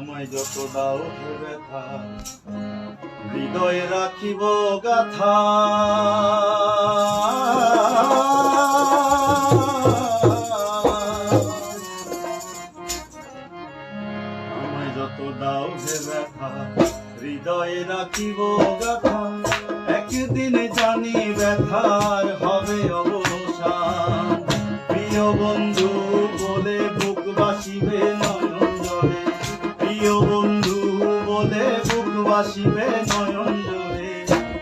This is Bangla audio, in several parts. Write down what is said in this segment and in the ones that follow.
আমায় যত দাও ব্যথা হৃদয়ে রাখিব গাথা। আমায় যত দাও ব্যথা হৃদয়ে রাখিব গাথা। একদিন জানি ব্যথার হবে অবসান। প্রিয় বন্ধু বলে বুক বাসিবে নয়ন জলে। প্রিয় বন্ধু বলে বুক বাসিবে নয়ন জলে।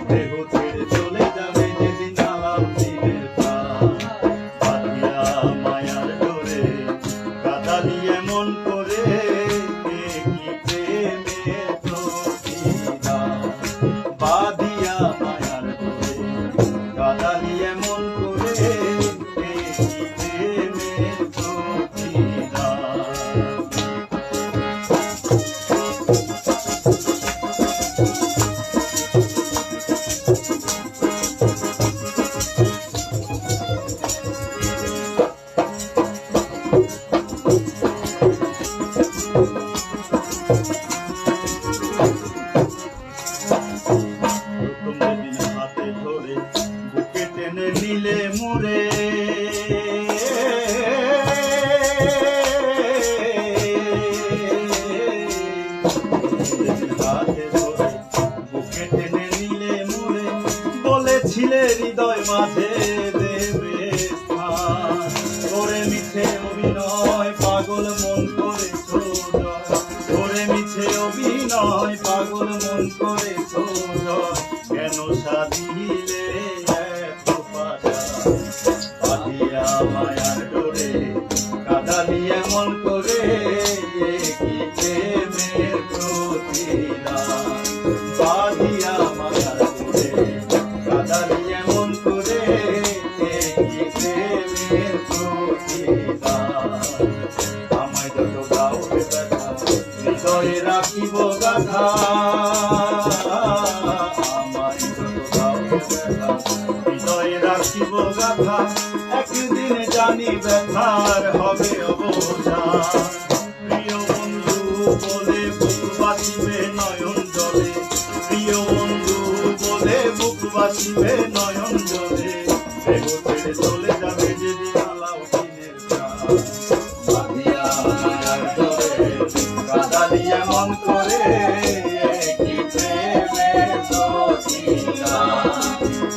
দেহ ছেড়ে চলে যাবে যেদিন আলাউদ্দিনের প্রাণ। বাঁধিয়া মায়ার ডোরে কাঁদালি এমন করে কি প্রেমের প্রতিদান। বাঁধিয়া মায়ার ডোরে কাঁদালি এমন করে কি প্রেমের প্রতিদান। নিলে মুরে হাতে ধরে বুকে টেনে নিলে মুরে। বলেছিলে হৃদয় মাঝে দেবে স্থান। করে মিছে অভিনয় পাগল মন করেছ জয়। করে মিছে অভিনয় পাগল মন করেছ জয়। কেন সাধিলে বাঁধিয়া মায়ার ডোরে কাঁদালি এমন করে কি প্রেমের প্রতিদান। বাঁধিয়া মায়ার ডোরে কাঁদালি এমন করে কি প্রেমের প্রতিদান। আমায় যত দাও ব্যথা হৃদয়ে রাখিব গাথা। আমায় যত দাও ব্যথা হৃদয়ে রাখিব গাথা। একদিন জানি ব্যথার হবে অবসান। প্রিয় বন্ধু বলে বুক বাসিবে নয়ন জলে। প্রিয় বন্ধু বলে বুক বাসিবে নয়ন জলে। দেহ ছেড়ে চলে যাবে যেদিন আলাউদ্দিনের প্রাণ। বাঁধিয়া মায়ার ডোরে কাঁদালি এমন করে কি প্রেমের প্রতিদান।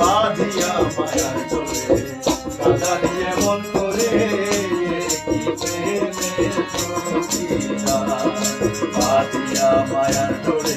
বাঁধিয়া মায়ার ডোরে কাঁদালি এমন করে কি প্রেমের প্রতিদান। বাঁধিয়া মায়ার ডোরে